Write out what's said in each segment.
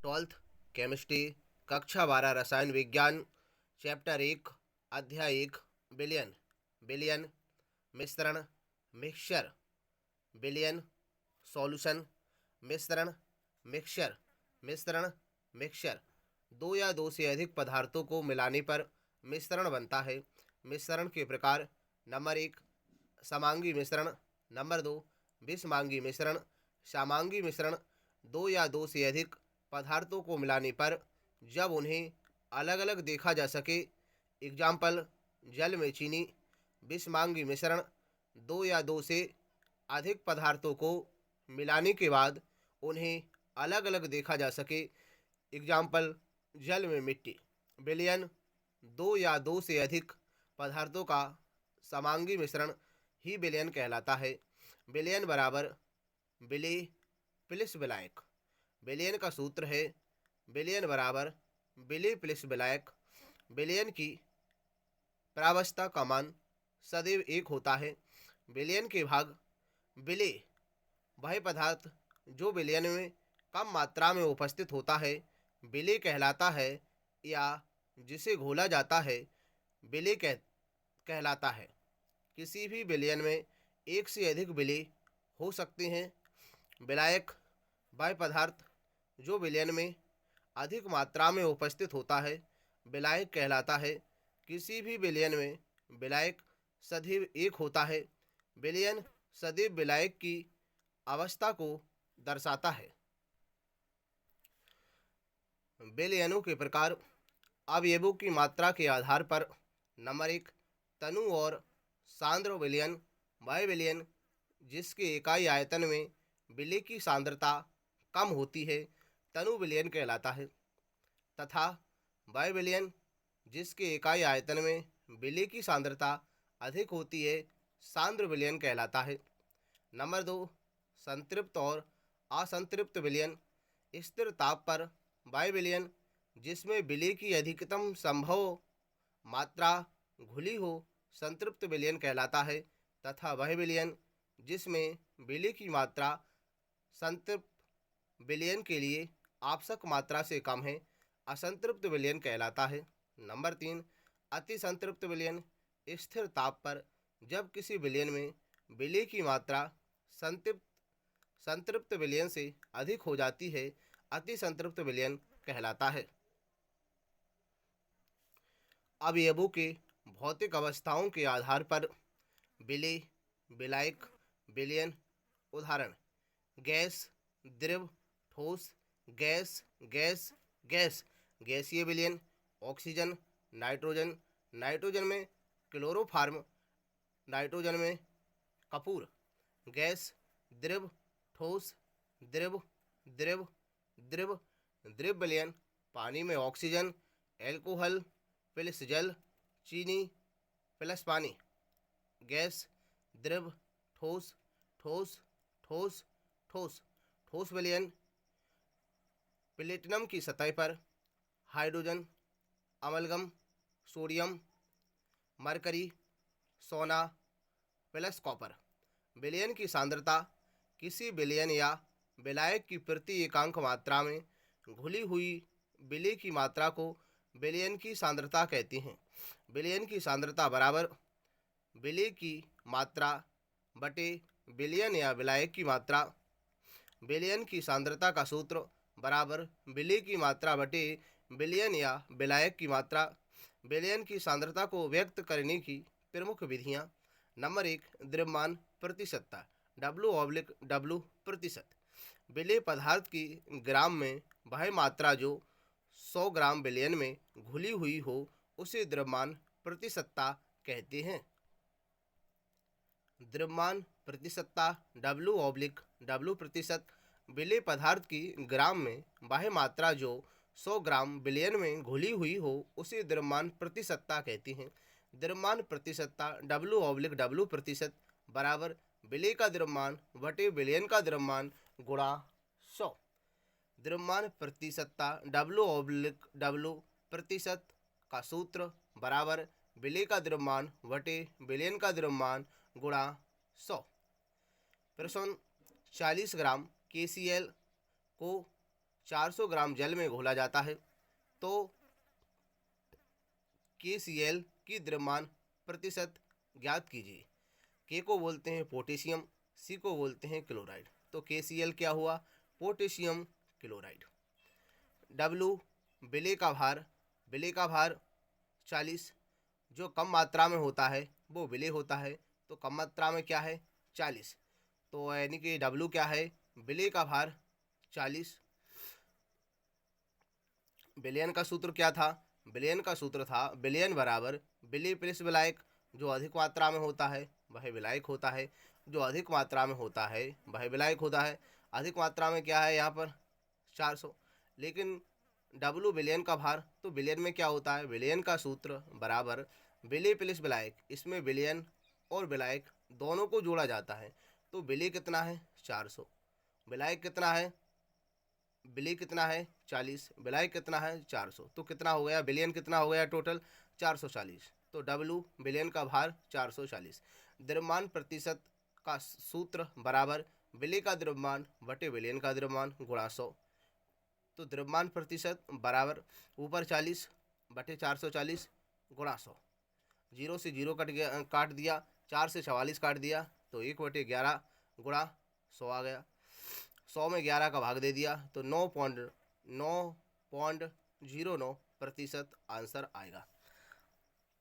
12th chemistry, कक्षा 12 रसायन विज्ञान, चैप्टर 1, अध्याय 1, बिलियन। बिलियन मिश्रण, मिक्सचर। बिलियन सॉल्यूशन, मिश्रण, मिक्सचर, मिश्रण, मिक्सचर। दो या दो से अधिक पदार्थों को मिलाने पर मिश्रण बनता है। मिश्रण के प्रकार: नंबर 1, समांगी मिश्रण। नंबर 2, विषमांगी मिश्रण। समांगी मिश्रण: दो या दो से अधिक पदार्थों को मिलाने पर जब उन्हें अलग अलग देखा जा सके। एग्जाम्पल: जल में चीनी। विषमांगी मिश्रण: दो या दो से अधिक पदार्थों को मिलाने के बाद उन्हें अलग अलग देखा जा सके। एग्जाम्पल: जल में मिट्टी। विलयन: दो या दो से अधिक पदार्थों का समांगी मिश्रण ही विलयन कहलाता है। विलयन बराबर विलेय प्लस विलायक। विलयन का सूत्र है विलयन बराबर विलेय प्लस विलायक। विलयन की प्रावस्था का मान सदैव एक होता है। विलयन के भाग: विलेय वह पदार्थ जो विलयन में कम मात्रा में उपस्थित होता है विलेय कहलाता है, या जिसे घोला जाता है विलेय कहलाता है। किसी भी विलयन में एक से अधिक विलेय हो सकते हैं। विलायक वह पदार्थ जो विलयन में अधिक मात्रा में उपस्थित होता है विलायक कहलाता है। किसी भी विलयन में विलायक सदैव एक होता है। विलयन सदैव विलायक की अवस्था को दर्शाता है। विलयनों के प्रकार: अवयवों की मात्रा के आधार पर। नंबर 1, तनु और सांद्र विलयन। वह विलयन जिसके इकाई आयतन में विलेय की सांद्रता कम होती है तनु विलयन कहलाता है, तथा वह विलयन जिसके इकाई आयतन में विलेय की सांद्रता अधिक होती है सांद्र विलयन कहलाता है। नंबर 2, संतृप्त और असंतृप्त विलयन। स्थिर ताप पर वह विलयन जिसमें विलेय की अधिकतम संभव मात्रा घुली हो संतृप्त विलयन कहलाता है, तथा वह विलयन जिसमें विलेय की मात्रा संतृप्त विलयन के लिए आवश्यक मात्रा से कम है असंतृप्त विलयन कहलाता है। नंबर 3, अति संतृप्त विलयन। स्थिर ताप पर जब किसी विलयन में विलेय की मात्रा संतृप्त विलयन से अधिक हो जाती है अति संतृप्त विलयन कहलाता है। अवयवों के भौतिक अवस्थाओं के आधार पर विलेय, विलायक, विलयन। उदाहरण: गैस, द्रव, ठोस। गैस, गैस, गैस गैसीय विलयन। Oxygen, nitrogen. नाइट्रोजन में क्लोरोफार्म, नाइट्रोजन में कपूर। गैस, द्रव, ठोस, द्रव, द्रव, द्रव। द्रव विलयन: पानी में ऑक्सीजन, एल्कोहल प्लस जल, चीनी प्लस पानी। गैस, द्रव, ठोस, ठोस, ठोस, ठोस। ठोस विलयन: प्लेटिनम की सतह पर हाइड्रोजन, अमलगम, सोडियम, मरकरी, सोना प्लस कॉपर। विलयन की सांद्रता: किसी विलयन या विलायक की प्रति एकांक मात्रा में घुली हुई विलेय की मात्रा को विलयन की सांद्रता कहते हैं। विलयन की सांद्रता बराबर विलेय की मात्रा बटे विलयन या विलायक की मात्रा। विलयन की सांद्रता का सूत्र बराबर विलेय की मात्रा बटे विलयन या विलायक की मात्रा। विलयन की सांद्रता को व्यक्त करने की प्रमुख विधियां: नंबर 1, द्रव्यमान प्रतिशतता, W/W प्रतिशत। विलेय पदार्थ की ग्राम में वह मात्रा जो 100 ग्राम विलयन में घुली हुई हो उसे द्रव्यमान प्रतिशतता कहते हैं। द्रव्यमान प्रतिशतता, W/W प्रतिशत। विलेय पदार्थ की ग्राम में वह मात्रा जो 100 ग्राम विलयन में घुली हुई हो उसे द्रव्यमान प्रतिशतता कहते हैं। द्रव्यमान प्रतिशतता, W/W प्रतिशत बराबर विलेय का द्रव्यमान बटे विलयन का द्रव्यमान गुणा 100। द्रव्यमान प्रतिशतता, W/W प्रतिशत का सूत्र बराबर विलेय का द्रव्यमान बटे विलयन का द्रव्यमान गुणा 100। प्रश्न: 40 ग्राम KCl को 400 ग्राम जल में घोला जाता है तो KCl की द्रव्यमान प्रतिशत ज्ञात कीजिए। के को बोलते हैं पोटेशियम, सी को बोलते हैं क्लोराइड। तो KCl क्या हुआ? Potassium chloride. W विलेय का भार, विलेय का भार 40। जो कम मात्रा में होता है वो विलेय होता है, तो कम मात्रा में क्या है? 40। तो यानी कि W क्या है? विलेय का भार 40। विलयन का सूत्र क्या था? विलयन का सूत्र था विलयन बराबर विलेय प्लस विलायक। जो अधिक मात्रा में होता है वह विलायक होता है, जो अधिक मात्रा में होता है वह विलायक होता है। अधिक मात्रा में क्या है यहाँ पर? 400। लेकिन W विलयन का भार, तो विलयन में क्या होता है? विलयन का सूत्र बराबर विलेय प्लस विलायक। इसमें विलयन और विलायक दोनों को जोड़ा जाता है। तो विलेय कितना है? 400। विलायक कितना है? विलेय कितना है? 40। विलायक कितना है? 400। तो कितना हो गया? विलयन कितना हो गया टोटल? 440। तो W विलयन का भार 440। द्रव्यमान प्रतिशत का सूत्र बराबर विलेय का द्रव्यमान बटे विलयन का द्रव्यमान गुणा 100। तो द्रव्यमान प्रतिशत बराबर ऊपर 40 बटे 440 गुणा 100। 0 से 0 कट गया, काट दिया। 4 से 44 काट दिया, तो 1/11 गुणा 100 आ गया। 100 में 11 का भाग दे दिया तो 9.09% आंसर आएगा।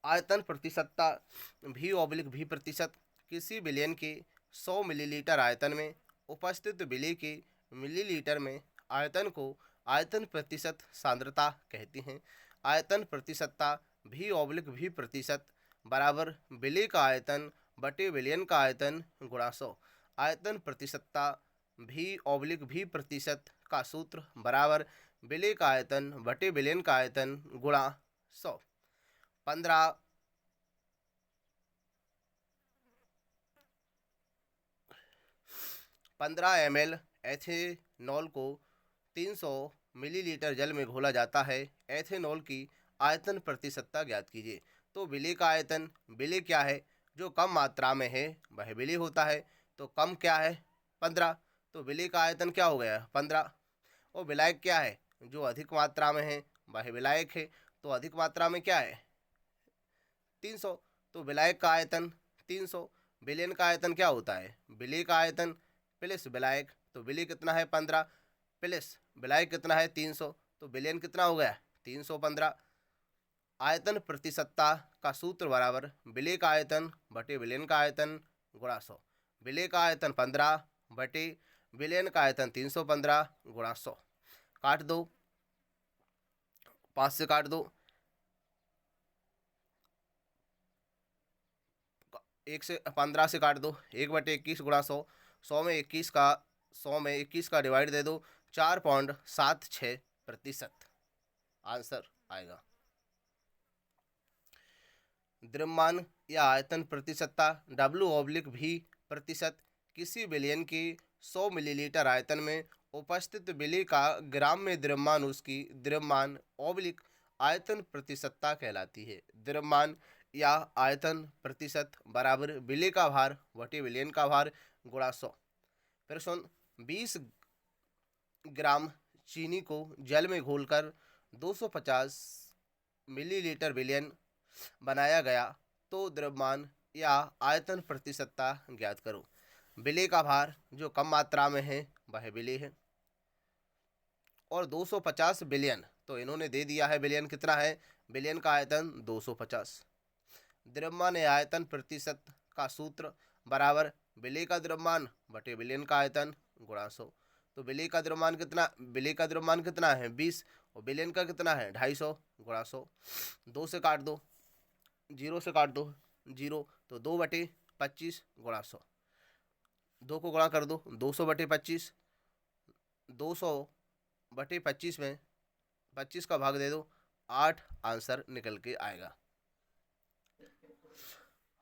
आयतन प्रतिशतता V/V प्रतिशत किसी विलयन के 100 मिलीलीटर आयतन में उपस्थित विलेय के मिलीलीटर में आयतन को आयतन प्रतिशत सांद्रता कहते हैं। आयतन प्रतिशतता V/V प्रतिशत बराबर विलेय का आयतन बटे विलयन का आयतन गुणा 100। आयतन प्रतिशतता V/V प्रतिशत का सूत्र बराबर विलेय का आयतन बटे विलयन का आयतन गुणा 100। 15 ml एथेनॉल को 300 मिलीलीटर जल में घोला जाता है। एथेनॉल की आयतन प्रतिशतता ज्ञात कीजिए। तो विलेय का आयतन, विलेय क्या है? जो कम मात्रा में है वह विलेय होता है। तो कम क्या है? 15। तो विलेय का आयतन क्या हो गया? 15। और विलायक क्या है? जो अधिक मात्रा में है वह विलायक है। तो अधिक मात्रा में क्या है? 300। तो विलायक का आयतन 300। विलयन का आयतन क्या होता है? विलेय का आयतन प्लस विलायक। तो विलेय कितना है? 15 प्लस विलायक कितना है? 300। तो विलयन कितना हो गया? 315। आयतन प्रतिशतता का सूत्र बराबर विलेय का आयतन बटे विलयन का आयतन गुणा 100। विलेय का आयतन 15 बटे विलयन का आयतन 315 गुणा 100। काट दो, 5 से काट दो, 1 से 15 से काट दो, 1/21 गुणा 100। 100 में 21 का डिवाइड दे दो, 4.76% आंसर आएगा। द्रव्यमान या आयतन प्रतिशतता W/V प्रतिशत किसी विलयन के 100 मिलीलीटर आयतन में उपस्थित विलेय का ग्राम में द्रव्यमान उसकी द्रव्यमान ऑब्लिक आयतन प्रतिशतता कहलाती है। द्रव्यमान या आयतन प्रतिशत बराबर विलेय का भार बटे विलयन का भार गुणा 100। फिर सुन, 20 ग्राम चीनी को जल में घोलकर 250 मिलीलीटर विलयन बनाया गया तो द्रव्यमान या आयतन प्रतिशतता ज्ञात करो। विलेय का भार जो कम मात्रा में है वह विलेय है, और 250 विलयन, तो इन्होंने दे दिया है विलयन कितना है? विलयन का आयतन 250। द्रव्यमान या आयतन प्रतिशत का सूत्र बराबर विलेय का द्रव्यमान बटे विलयन का आयतन गुणा 100। तो विलेय का द्रव्यमान कितना? विलेय का द्रव्यमान कितना है? 20, और विलयन का कितना है? 250 गुणा 100। 2 से काट दो, 0 से काट दो 0, तो 2/25 गुणा 100। 2 को गुणा कर दो, 200/25। 200/25 में 25 का भाग दे दो, 8 आंसर निकल के आएगा।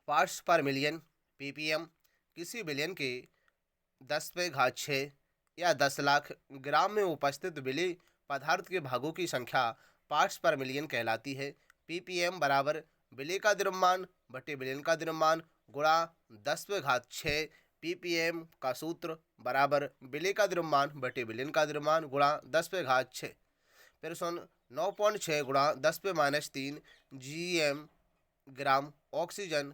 पार्ट्स पर मिलियन ppm किसी विलयन के 10⁻6 या 10 लाख ग्राम में उपस्थित विलेय पदार्थ के भागों की संख्या पार्ट्स पर मिलियन कहलाती है। ppm बराबर विलेय का द्रव्यमान बटे विलयन का द्रव्यमान गुणा 10⁻6 पीपीएम का सूत्र बराबर बिली का द्रव्यमान बटे बिलियन का द्रव्यमान गुणा 10⁶। फिर सुन 9.6 गुणा 10⁻³ GM ग्राम ऑक्सीजन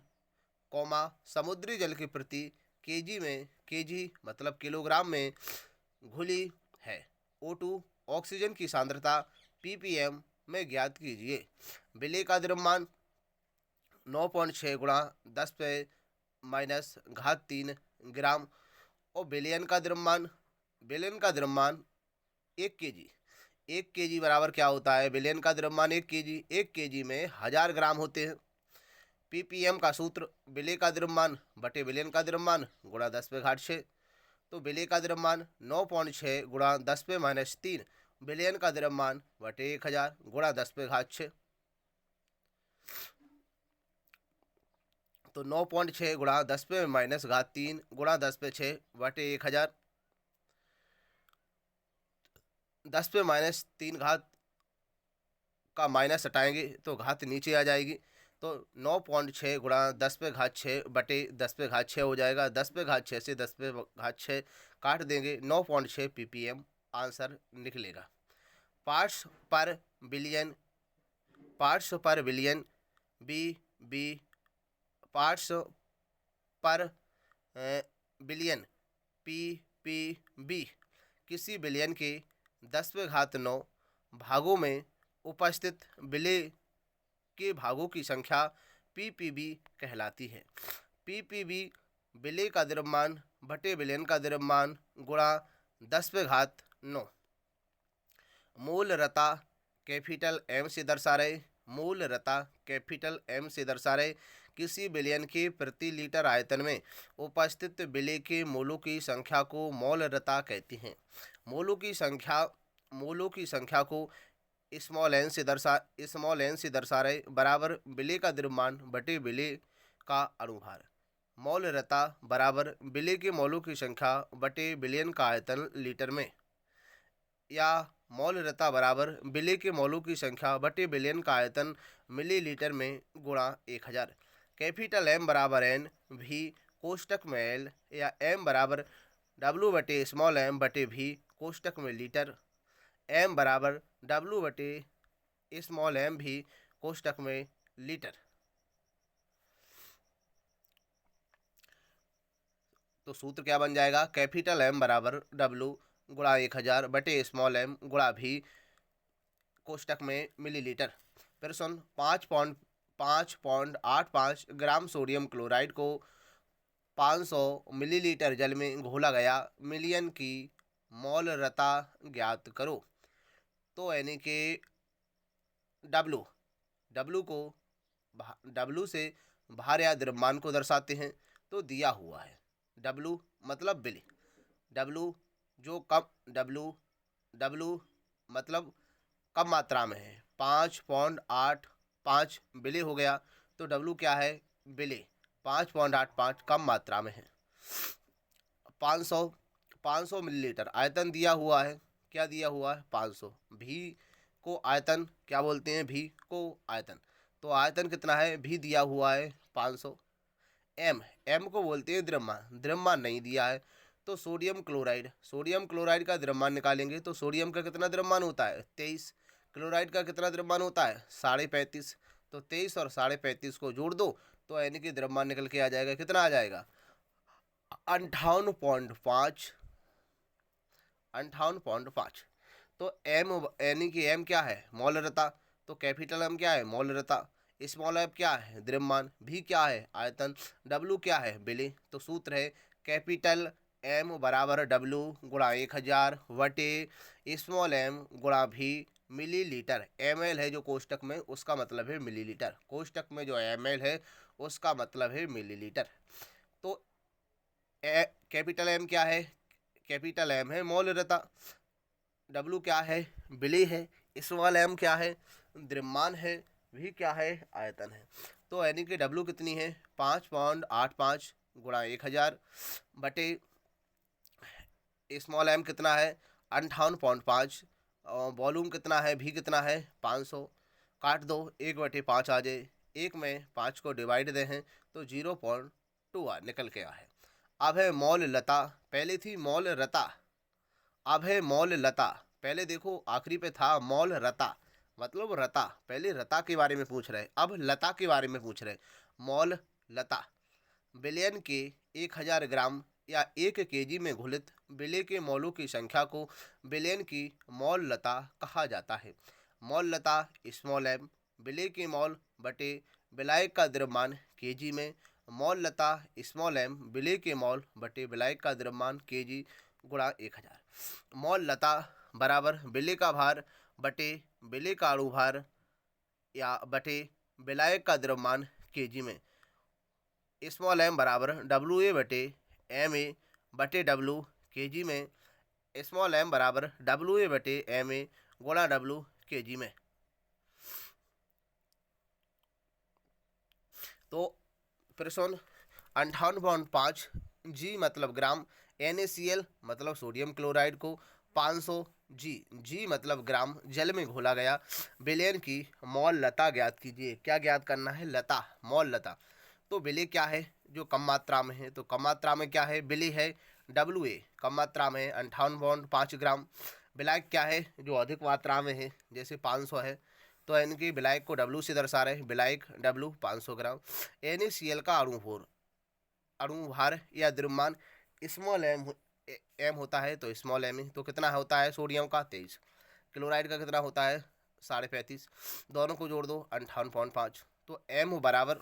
कौमा समुद्री जल की प्रति केजी में, केजी मतलब किलोग्राम में घुली है। O2 ऑक्सीजन की सांद्रता ppm में ज्ञात कीजिए। बिली का द्रव्यमान 9.6 गुणा 10⁻³ ग्राम और बिलियन का द्रव्यमान 1 केजी। 1 केजी बराबर क्या होता है? बिलियन का द्रव्यमान 1 केजी, 1 केजी में 1000 ग्राम होते हैं। पीपीएम का सूत्र बिली का द्रव्यमान बटे बिलियन का द्रव्यमान गुणा 10�6। तो बिली का द्रव्यमान 9.6 गुणा 10⁻³ बिलियन का द्रव्यमान बटे 1000 गुणा 10�6। तो 9.6 गुणा 10⁻³ गुणा 10�6 बटे 1000। 10⁻³ घात का माइनस हटाएंगे तो घात नीचे आ जाएगी। तो 9.6 गुणा 10�6 बटे 10�6 हो जाएगा। 10�6 से 10�6 काट देंगे, 9.6 ppm आंसर निकलेगा। Parts per billion, parts per billion B parts per billion P किसी बिलियन के 10⁹ भागों में उपस्थित बिली के भागों की संख्या पीपीबी कहलाती है। पीपीबी बिली का द्रव्यमान बटे बिलियन का द्रव्यमान गुणा 10⁹ मूल रता कैपिटल M से दर्शा रहे, मूल रता कैपिटल M से दर्शा रहे किसी बिलियन के प्रति लीटर आयतन में उपस्थित बिली के मोलों की संख्या को मोल रता कहते हैं। मोलों की संख्या को स्मॉल n से दर्शा रहे बराबर बिली का द्रव्यमान बटे बिली का अणुभार। मोल रता बराबर बिली के मोलों की संख्या बटे बिलियन का आयतन लीटर में, या मोल रता बराबर बिली के मोलों की संख्या बटे बिलियन का आयतन मिलीलीटर में गुणा 1000। कैपिटल M बराबर N भी कोष्टक में L, या M बराबर W बटे स्मॉल m बटे V कोष्टक में लीटर, M बराबर W बटे स्मॉल m भी कोष्टक में लीटर। तो सूत्र क्या बन जाएगा? कैपिटल M बराबर W गुणा 1000 बटे स्मॉल m गुणा V कोष्टक में मिलीलीटर। फिर सुन 5.85 ग्राम सोडियम क्लोराइड को 500 मिलीलीटर जल में घोला गया, मिलियन की मोल रता ज्ञात करो। तो यानी कि W से भार या द्रव्यमान को दर्शाते हैं। तो दिया हुआ है W मतलब बिली, W मतलब कम मात्रा में है, 5.85 बिली हो गया। तो W क्या है? बिली 5.85 कम मात्रा में है। 500 मिलीलीटर आयतन दिया हुआ है। क्या दिया हुआ है? 500। भी को आयतन क्या बोलते हैं? भी को आयतन। तो आयतन कितना है? भी दिया हुआ है 500। M को बोलते हैं द्रव्यमान, द्रव्यमान नहीं दिया है। तो सोडियम क्लोराइड का द्रव्यमान निकालेंगे। तो सोडियम का कितना द्रव्यमान होता है? 23। क्लोराइड का कितना द्रव्यमान होता है? 35.5। तो 23 और 35.5 को जोड़ दो तो यानी कि द्रव्यमान निकल के आ जाएगा। कितना आ जाएगा? 58.5। तो M यानी कि M क्या है? मोलरता। तो कैपिटल M क्या है? मोलरता। स्मॉल m क्या है? द्रव्यमान। भी क्या है? आयतन। W क्या है? बिली। तो सूत्र है कैपिटल M बराबर W गुणा 1000 बटे स्मॉल m गुणा V मिलीलीटर। ml है जो कोष्टक में, उसका मतलब है मिलीलीटर। कोष्टक में जो ml है उसका मतलब है मिलीलीटर। तो कैपिटल M क्या है? कैपिटल M है मोलरता। W क्या है? बिली है। स्मॉल m क्या है? द्रव्यमान है। V क्या है? आयतन है। तो यानी कि W कितनी है? 5.85 गुणा 1000 बटे स्मॉल m कितना है? 58.5। और वॉल्यूम कितना है? V कितना है? 500। काट दो, 1/5 आ जाए। 1 में 5 को डिवाइड दे हैं तो 0.2 निकल के आया है। अब है मौल लता, पहले थी मौल रता, अब है मौल लता। पहले देखो आखिरी पे था मौल रता, मतलब रता, पहले रता के बारे में पूछ रहे, अब लता के बारे में पूछ रहे। मौल लता। विलयन के 1000 ग्राम या 1 केजी में घुलित विलय के मौलों की संख्या को विलयन की मौल लता कहा जाता है। मौल लता स्मॉल एम, विलय के मौल बटे विलायक का द्रव्यमान केजी में। मौल लता स्मॉल एम, विलय के मौल बटे विलायक का द्रव्यमान केजी गुणा 1000। मौल लता बराबर विलय का भार बटे विलय का अणु भार या बटे विलायक का द्रव्यमान केजी में। स्मॉल एम बराबर डब्ल्यू ए बटे एम ए बटे डब्ल्यू केजी में। स्मॉल एम बराबर डब्ल्यू ए बटे एम ए गुणा डब्ल्यू केजी में। तो प्रश्न 58.5 जी मतलब ग्राम, NaCl मतलब सोडियम क्लोराइड को 500 जी मतलब ग्राम जल में घोला गया। विलयन की मौल लता ज्ञात कीजिए। क्या ज्ञात करना है? लता, मौल लता। तो विलय क्या है? जो कम मात्रा में है, तो कम मात्रा में क्या है? विलय है WA, कम मात्रा में 58.5 ग्राम। विलायक क्या है? जो अधिक मात्रा में है, जैसे 500 है, तो इनकी विलायक को W से दर्शा रहे, विलायक W 500 ग्राम। NaCl का अणु भार या द्रव्यमान स्मॉल एम होता है, तो स्मॉल एम, तो कितना होता है? सोडियम का 23, क्लोराइड का कितना होता है? 35.5, दोनों को जोड़ दो 58.5। तो एम बराबर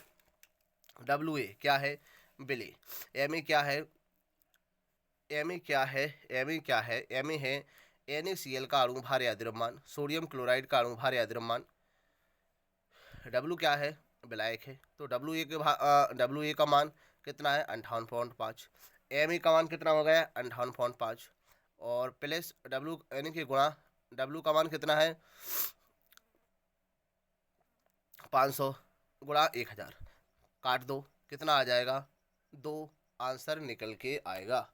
WA क्या है? विलय। एम ए क्या है? एम ए क्या है? एम ए क्या है? एम ए है NaCl का अणु भार या द्रव्यमान, सोडियम क्लोराइड का अणु भार या द्रव्यमान। W क्या है? विलायक है। तो WA का मान कितना है? 58.5। एम ए का मान कितना हो गया? 58.5 और प्लस W यानी कि गुणा W का मान कितना है? 500 गुणा 1000, काट दो, कितना आ जाएगा? 2 आंसर निकल के आएगा।